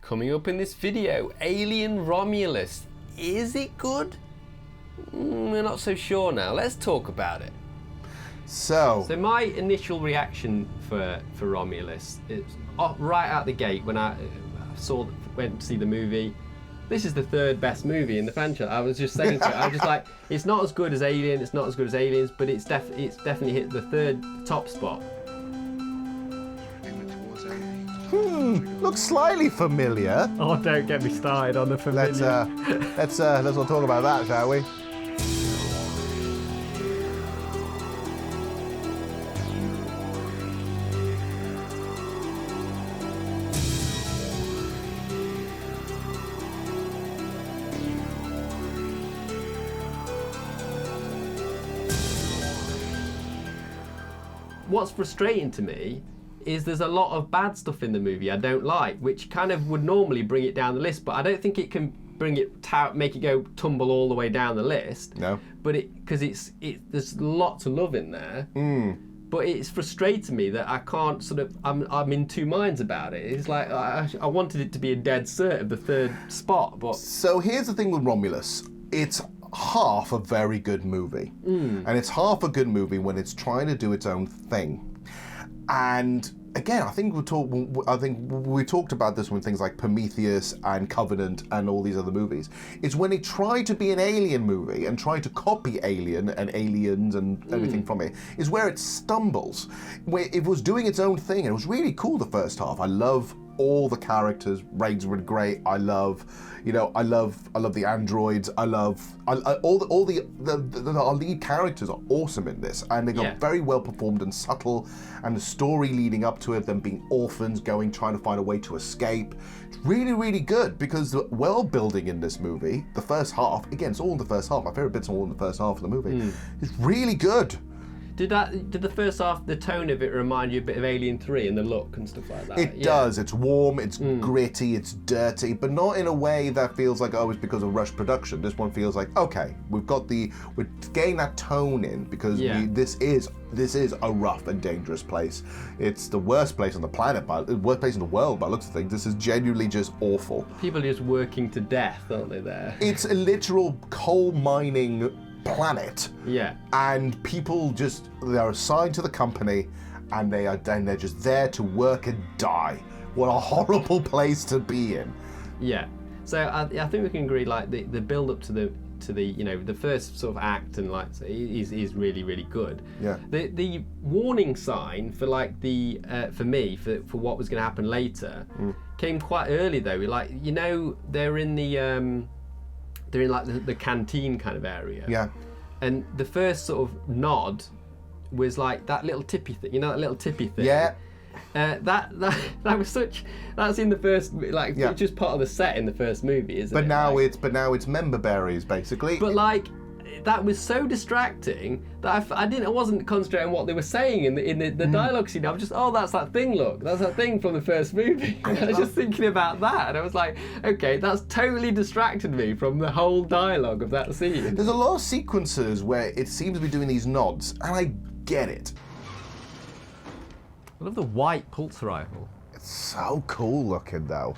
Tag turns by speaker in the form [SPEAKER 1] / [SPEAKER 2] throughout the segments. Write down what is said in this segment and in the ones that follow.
[SPEAKER 1] Coming up in this video, Alien Romulus. Is it good? We're not so sure now. Let's talk about it.
[SPEAKER 2] So
[SPEAKER 1] my initial reaction for Romulus, it's right out the gate when I went to see the movie. This is the third best movie in the franchise. I was just saying to it, I was just like, it's not as good as Alien, it's not as good as Aliens, but it's definitely hit the third top spot.
[SPEAKER 2] Looks slightly familiar.
[SPEAKER 1] Oh, don't get me started on the familiar.
[SPEAKER 2] Let's all talk about that, shall we?
[SPEAKER 1] What's frustrating to me is there's a lot of bad stuff in the movie I don't like, which kind of would normally bring it down the list, but I don't think it can bring it make it go tumble all the way down the list.
[SPEAKER 2] No.
[SPEAKER 1] But because there's lots of love in there. But it's frustrating me that I can't I'm in two minds about it. It's like I wanted it to be a dead cert of the third spot, but
[SPEAKER 2] so here's the thing with Romulus. It's half a very good movie, and it's half a good movie when it's trying to do its own thing. And again, I think we talked about this when things like Prometheus and Covenant and all these other movies. It's when it tried to be an alien movie and tried to copy Alien and Aliens and everything from it, is where it stumbles. Where it was doing its own thing, and it was really cool the first half. I love all the characters. Raids were great. I love the androids. I love our lead characters are awesome in this, and they got very well performed and subtle, and the story leading up to it, them being orphans, trying to find a way to escape. It's really, really good because the world building in this movie, the first half, again, it's all in the first half. My favorite bits are all in the first half of the movie. It's really good.
[SPEAKER 1] Did the first half, the tone of it remind you a bit of Alien 3 and the look and stuff like that?
[SPEAKER 2] It does. It's warm, it's gritty, it's dirty, but not in a way that feels like, oh, it's because of rushed production. This one feels like, okay, we're getting that tone in because this is a rough and dangerous place. It's the worst place on the planet, worst place in the world by looks of things. This is genuinely just awful.
[SPEAKER 1] People are just working to death, aren't they, there?
[SPEAKER 2] It's a literal coal mining planet, and people they're assigned to the company, and they're just there to work and die. What a horrible place to be in.
[SPEAKER 1] So I think we can agree, like the build up to the the first sort of act and like is really, really good. The warning sign for like for me for what was going to happen later came quite early though. Like they're in the canteen kind of area. And the first sort of nod was like that little tippy thing. That little tippy thing. That's in the first, it's just part of the set in the first movie, isn't it?
[SPEAKER 2] But now it's member berries basically.
[SPEAKER 1] But like that was so distracting that I wasn't concentrating on what they were saying in the dialogue scene. I was just, that's that thing, look. That's that thing from the first movie. I was just thinking about that, and I was like, okay, that's totally distracted me from the whole dialogue of that scene.
[SPEAKER 2] There's a lot of sequences where it seems to be doing these nods, and I get it.
[SPEAKER 1] I love the white pulse rifle.
[SPEAKER 2] It's so cool looking though.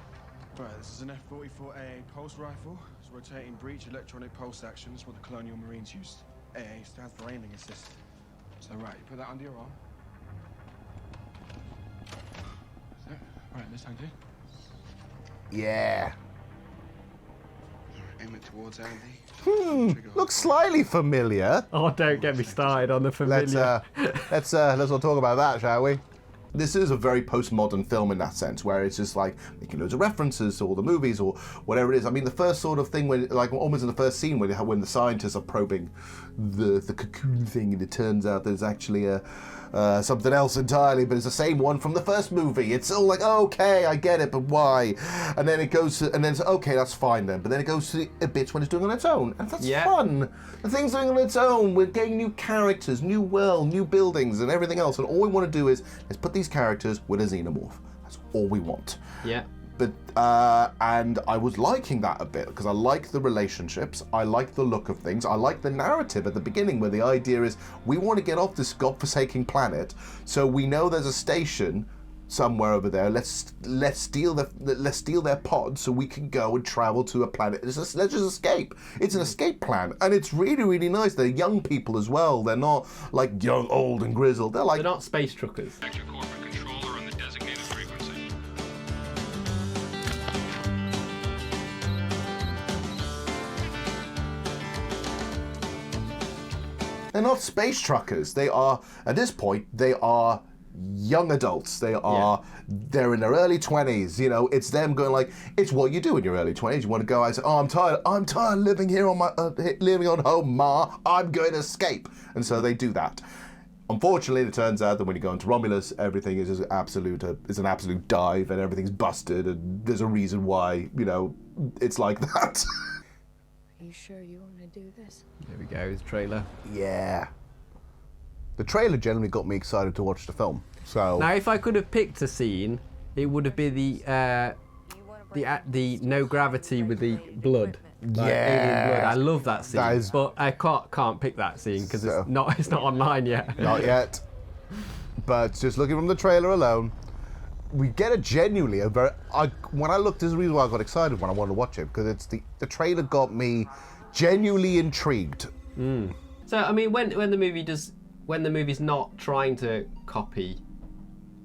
[SPEAKER 3] Right, this is an F-44A pulse rifle. It's rotating breech electronic pulse action. It's what the Colonial Marines used. AA stands for aiming assist. So right, you put that under your arm. That's it. Right, this time too.
[SPEAKER 2] Yeah.
[SPEAKER 3] Aim it towards Andy.
[SPEAKER 2] Looks slightly familiar.
[SPEAKER 1] Oh, don't get me started on the familiar.
[SPEAKER 2] Let's all talk about that, shall we? This is a very postmodern film in that sense, where it's just like making loads of references to all the movies or whatever it is. I mean, the first sort of thing, when like almost in the first scene when the scientists are probing the cocoon thing, and it turns out there's actually something else entirely, but it's the same one from the first movie. It's all like, okay, I get it, but why? And then it goes to, and then it's okay, that's fine then. But then it goes to a bit when it's doing it on its own, and that's fun. The thing's doing it on its own. We're getting new characters, new world, new buildings, and everything else. And all we want to do is let's put these characters with a xenomorph. That's all we want. But and I was liking that a bit because I like the relationships, I like the look of things, I like the narrative at the beginning where the idea is we want to get off this godforsaken planet, so we know there's a station somewhere over there. Let's steal their pod so we can go and travel to a planet. Let's just escape. It's an escape plan, and it's really, really nice. They're young people as well. They're not like young, old, and grizzled. They're
[SPEAKER 1] not space truckers.
[SPEAKER 4] Back to corporate controller on the designated frequency.
[SPEAKER 2] They're not space truckers. They are, at this point, they are young adults. They're in their early 20s. You know, it's them going like, it's what you do in your early 20s. You want to go out and say, oh, I'm tired living here on my living on home, Ma. I'm going to escape. And so they do that. Unfortunately, it turns out that when you go into Romulus, everything is an absolute dive, and everything's busted, and there's a reason why, you know, it's like that.
[SPEAKER 5] Are you sure you want to do this?
[SPEAKER 1] There we go, the trailer.
[SPEAKER 2] Yeah. The trailer generally got me excited to watch the film. So
[SPEAKER 1] now, if I could have picked a scene, it would have been the no gravity with the blood. Like alien blood. I love that scene, but I can't pick that scene because it's not online yet.
[SPEAKER 2] Not yet. But just looking from the trailer alone, we get when I looked, this is the reason why I got excited when I wanted to watch it, because it's the trailer got me genuinely intrigued.
[SPEAKER 1] So I mean, when the movie's not trying to copy,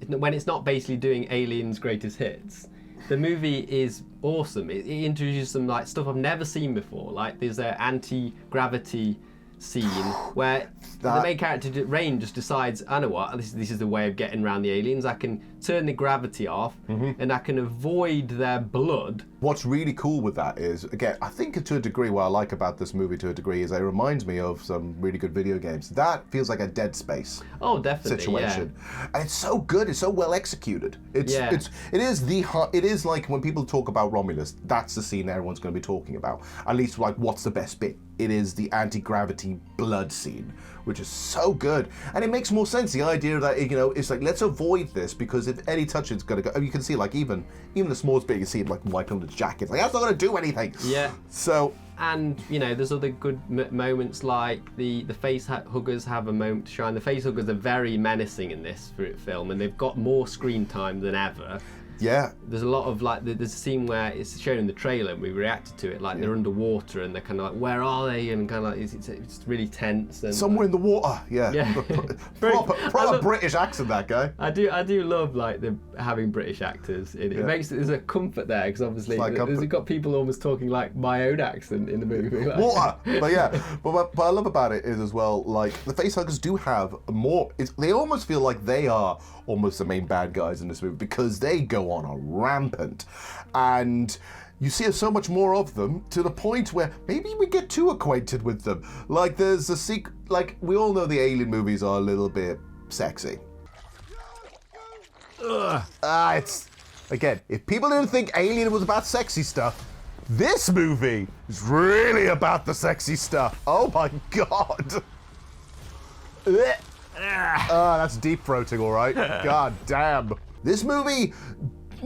[SPEAKER 1] when it's not basically doing Alien's greatest hits, the movie is awesome. It introduces some like stuff I've never seen before. Like there's an anti-gravity scene where the main character Rain just decides, I know what, this is the way of getting around the aliens. I can turn the gravity off, and I can avoid their blood.
[SPEAKER 2] What's really cool with that is, again, I think to a degree, what I like about this movie to a degree is it reminds me of some really good video games. That feels like a Dead Space situation. Yeah. And it's so good, it's so well executed. It is like when people talk about Romulus, that's the scene everyone's going to be talking about. At least like, what's the best bit? It is the anti-gravity blood scene, which is so good. And it makes more sense, the idea that, you know, it's like, let's avoid this, because if any touch it's going to go, you can see like even the smallest bit, you see it like wiping on the jacket. Like, that's not going to do anything.
[SPEAKER 1] Yeah.
[SPEAKER 2] So.
[SPEAKER 1] And, you know, there's other good moments, like the face huggers have a moment to shine. The face huggers are very menacing in this film, and they've got more screen time than ever.
[SPEAKER 2] Yeah.
[SPEAKER 1] There's a lot of like, there's a scene where it's shown in the trailer and we reacted to it, like they're underwater and they're kind of like, where are they? And kind of like, it's really tense. And
[SPEAKER 2] somewhere in the water, yeah. proper British accent, that guy.
[SPEAKER 1] I do love like having British actors in it. It makes there's a comfort there, because obviously you've got people almost talking like my own accent in the movie. Like.
[SPEAKER 2] Water! But yeah, but what I love about it is as well, like the facehuggers do have more, they almost feel like they are almost the main bad guys in this movie, because they go on a rampant, and you see so much more of them to the point where maybe we get too acquainted with them. Like there's a like we all know the Alien movies are a little bit sexy. It's again, if people didn't think Alien was about sexy stuff, this movie is really about the sexy stuff. Oh my god. That's deep throating, all right. God damn. This movie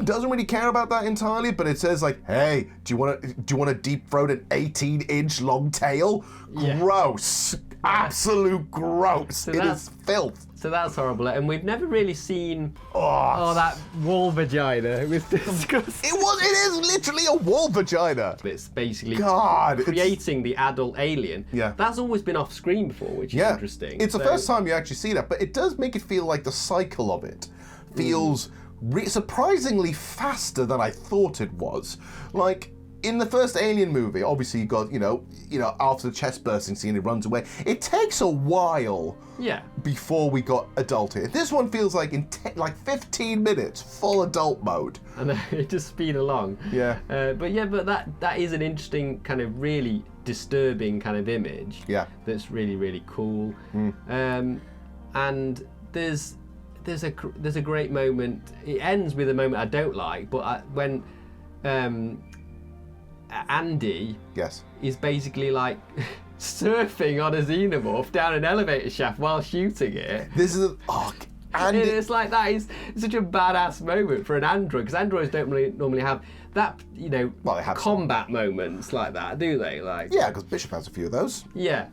[SPEAKER 2] doesn't really care about that entirely, but it says like, hey, do you want to deep throat an 18-inch long tail? Yeah. Gross. Absolute gross. So it is filth.
[SPEAKER 1] So that's horrible. And we've never really seen that wall vagina. It was disgusting.
[SPEAKER 2] It is literally a wall vagina.
[SPEAKER 1] It's basically creating the adult alien.
[SPEAKER 2] Yeah.
[SPEAKER 1] That's always been off screen before, which is interesting.
[SPEAKER 2] It's the first time you actually see that, but it does make it feel like the cycle of it feels surprisingly faster than I thought it was. Like, in the first Alien movie, obviously you got, you know, after the chest bursting scene, it runs away. It takes a while before we got adult here. This one feels like in 15 minutes, full adult mode.
[SPEAKER 1] And it just speed along.
[SPEAKER 2] Yeah.
[SPEAKER 1] But that is an interesting kind of really disturbing kind of image.
[SPEAKER 2] Yeah. That's
[SPEAKER 1] really, really cool. And there's a great moment. It ends with a moment I don't like, but when Andy is basically like surfing on a xenomorph down an elevator shaft while shooting it.
[SPEAKER 2] This is
[SPEAKER 1] Andy. It's like that is such a badass moment for an android, because androids don't normally have that, you know, combat moments like that, do they? Like
[SPEAKER 2] because Bishop has a few of those.
[SPEAKER 1] Yeah.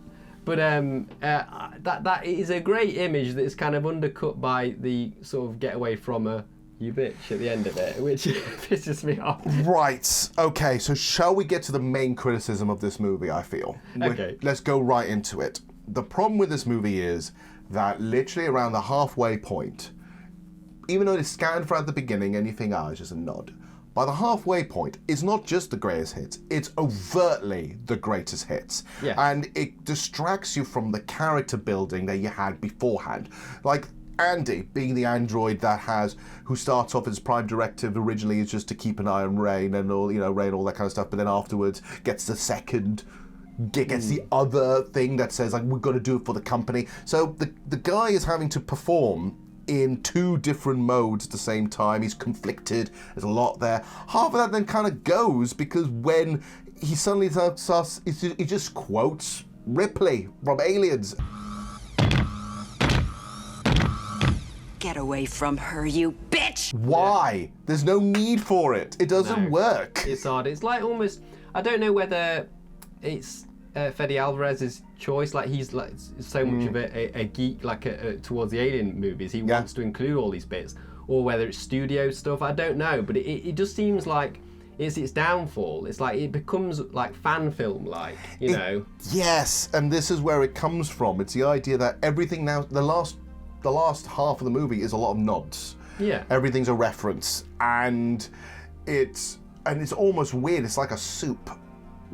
[SPEAKER 1] But that is a great image that's kind of undercut by the sort of get away from a you bitch at the end of it, which pisses me off.
[SPEAKER 2] Right. Okay, so shall we get to the main criticism of this movie, I feel?
[SPEAKER 1] Okay.
[SPEAKER 2] Let's go right into it. The problem with this movie is that literally around the halfway point, even though it's scanned for at the beginning and you think, it's just a nod, by the halfway point, it's not just the greatest hits, it's overtly the greatest hits.
[SPEAKER 1] Yeah.
[SPEAKER 2] And it distracts you from the character building that you had beforehand. Like Andy, being the android who starts off his prime directive originally is just to keep an eye on Rain and all, Rain, all that kind of stuff, but then afterwards gets the other thing that says, like, we've got to do it for the company. So the guy is having to perform in two different modes at the same time. He's conflicted. There's a lot there. Half of that then kind of goes because when he suddenly starts, he just quotes Ripley from Aliens.
[SPEAKER 6] Get away from her, you bitch!
[SPEAKER 2] Why? There's no need for it. It doesn't work.
[SPEAKER 1] It's odd. It's like almost, I don't know whether it's Fede Alvarez's choice. Like, he's like so much of a geek, like towards the Alien movies. He wants to include all these bits, or whether it's studio stuff. I don't know, but it just seems like it's its downfall. It's like it becomes like fan film, like you know.
[SPEAKER 2] Yes, and this is where it comes from. It's the idea that everything now, the last half of the movie is a lot of nods.
[SPEAKER 1] Yeah.
[SPEAKER 2] Everything's a reference, and it's almost weird. It's like a soup,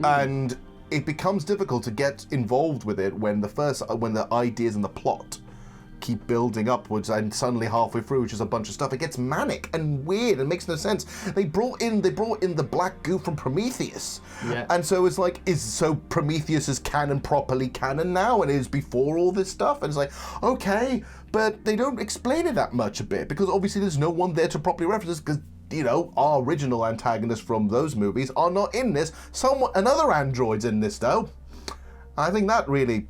[SPEAKER 2] and it becomes difficult to get involved with it when the ideas and the plot keep building upwards, and suddenly halfway through, which is a bunch of stuff, it gets manic and weird and makes no sense. They brought in the black goo from Prometheus, and so it's like, so Prometheus is properly canon now, and it is before all this stuff, and it's like, okay, but they don't explain it that much a bit because obviously there's no one there to properly reference this because our original antagonists from those movies are not in this. Another android's in this though. I think that really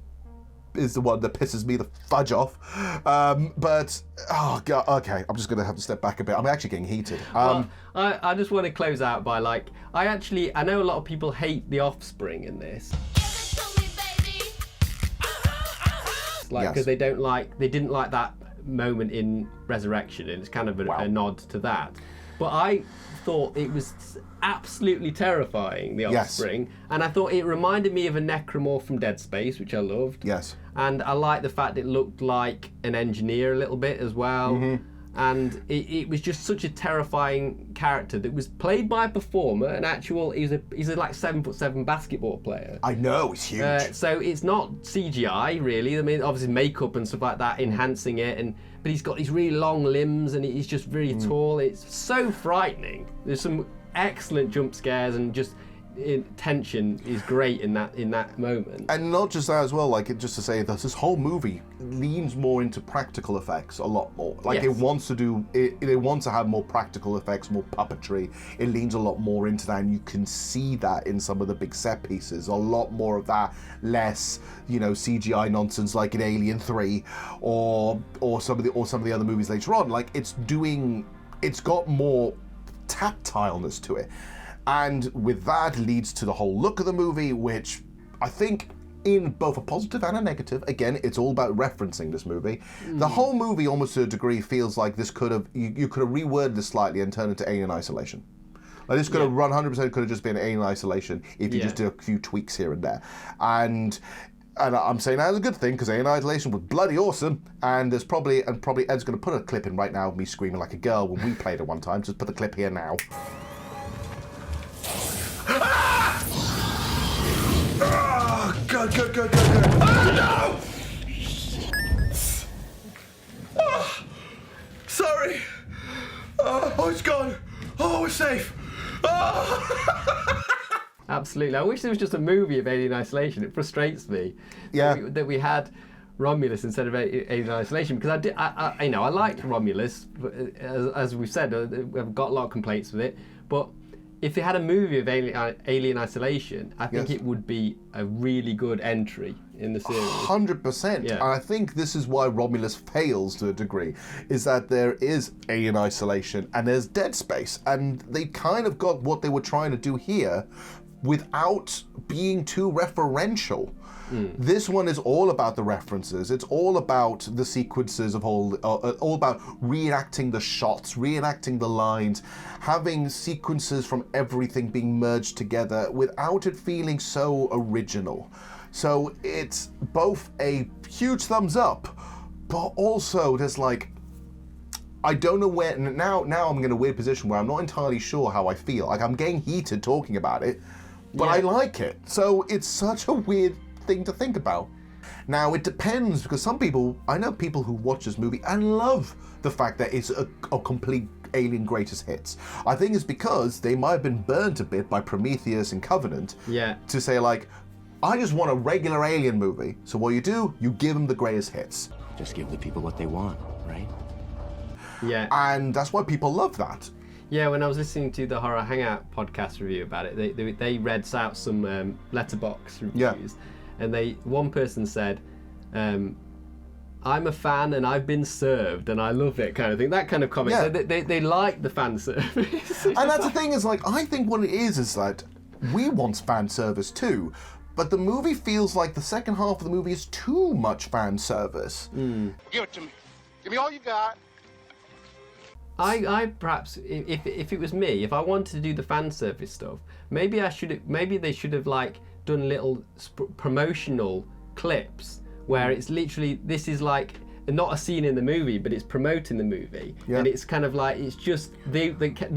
[SPEAKER 2] is the one that pisses me the fudge off. But oh god, okay, I'm just gonna have to step back a bit. I'm actually getting heated.
[SPEAKER 1] Well, I just want to close out by like, I know a lot of people hate the offspring in this. Like, because they didn't like that moment in Resurrection, and it's kind of a nod to that. But I thought it was absolutely terrifying, the offspring, and I thought it reminded me of a necromorph from Dead Space, which I loved.
[SPEAKER 2] Yes.
[SPEAKER 1] And I liked the fact it looked like an engineer a little bit as well. And it was just such a terrifying character that was played by a performer, an actual, he's a like 7'7" basketball player.
[SPEAKER 2] I know, it's huge.
[SPEAKER 1] So it's not CGI really. I mean, obviously makeup and stuff like that enhancing it, but he's got these really long limbs and he's just really tall. It's so frightening. There's some excellent jump scares and just tension is great in that moment.
[SPEAKER 2] And not just that as well, like just to say that this whole movie leans more into practical effects a lot more. Like it wants to have more practical effects, more puppetry. It leans a lot more into that, and you can see that in some of the big set pieces. A lot more of that, less CGI nonsense like in Alien 3 or some of the other movies later on. Like it's got more tactileness to it. And with that leads to the whole look of the movie, which I think in both a positive and a negative, again, it's all about referencing this movie. The whole movie, almost to a degree, feels like this you could have reworded this slightly and turned it into Alien Isolation. Like this could have 100% could have just been Alien Isolation if you just did a few tweaks here and there. And I'm saying that as a good thing because Alien Isolation was bloody awesome, and there's probably Ed's going to put a clip in right now of me screaming like a girl when we played it one time. Just put the clip here now. Oh, good. Oh, no! Oh, sorry. Oh, it's gone. Oh, we're safe. Oh.
[SPEAKER 1] Absolutely. I wish there was just a movie of Alien Isolation. It frustrates me that we had Romulus instead of Alien Isolation, because I liked Romulus, as we've said, we've got a lot of complaints with it, but if they had a movie of Alien Isolation, I think it would be a really good entry in the series.
[SPEAKER 2] 100%.
[SPEAKER 1] Yeah.
[SPEAKER 2] And I think this is why Romulus fails to a degree, is that there is Alien Isolation and there's Dead Space, and they kind of got what they were trying to do here without being too referential. This one is all about the references. It's all about the sequences of all about reenacting the shots, reenacting the lines, having sequences from everything being merged together without it feeling so original. So it's both a huge thumbs up, but also there's like, I don't know where, now I'm in a weird position where I'm not entirely sure how I feel. Like, I'm getting heated talking about it, but I like it. So it's such a weird thing to think about. Now, it depends, because I know people who watch this movie and love the fact that it's a complete Alien greatest hits. I think it's because they might have been burnt a bit by Prometheus and Covenant to say, like, I just want a regular Alien movie. So what you do, you give them the greatest hits.
[SPEAKER 7] Just give the people what they want, right?
[SPEAKER 1] Yeah.
[SPEAKER 2] And that's why people love that.
[SPEAKER 1] Yeah, when I was listening to the Horror Hangout podcast review about it, they read out some letterbox reviews, and one person said, I'm a fan and I've been served and I love it, kind of thing. That kind of comment.
[SPEAKER 2] Yeah.
[SPEAKER 1] So they like the fan service.
[SPEAKER 2] And that's the thing, is like, I think what it is that we want fan service too, but the movie feels like the second half of the movie is too much fan service.
[SPEAKER 8] Give it to me. Give me all you got.
[SPEAKER 1] I perhaps, if it was me, if I wanted to do the fan service stuff, maybe they should have like done little promotional clips where it's literally, this is like not a scene in the movie, but it's promoting the movie, and it's kind of like, it's just the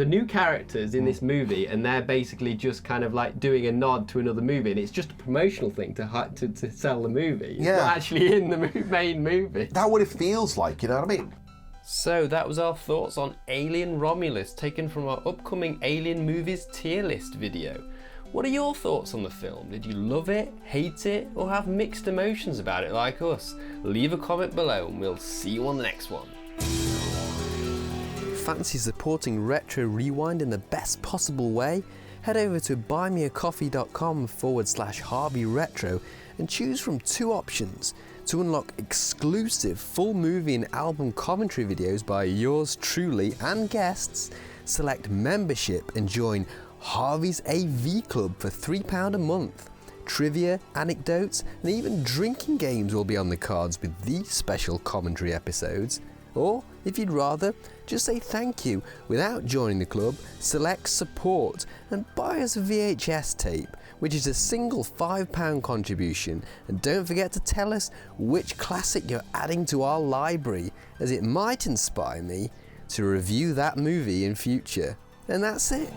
[SPEAKER 1] new characters in this movie, and they're basically just kind of like doing a nod to another movie, and it's just a promotional thing to sell the movie. It's not actually in the main movie.
[SPEAKER 2] That's what it feels like, you know what I mean?
[SPEAKER 1] So that was our thoughts on Alien Romulus, taken from our upcoming Alien Movies tier list video. What are your thoughts on the film? Did you love it, hate it, or have mixed emotions about it like us? Leave a comment below and we'll see you on the next one. Fancy supporting Retro Rewind in the best possible way? Head over to buymeacoffee.com/Harvey Retro and choose from 2 options to unlock exclusive full movie and album commentary videos by yours truly and guests. Select membership and join Harvey's AV Club for £3 a month. Trivia, anecdotes, and even drinking games will be on the cards with these special commentary episodes. Or, if you'd rather, just say thank you without joining the club, select support and buy us a VHS tape, which is a single £5 contribution, and don't forget to tell us which classic you're adding to our library, as it might inspire me to review that movie in future. And that's it.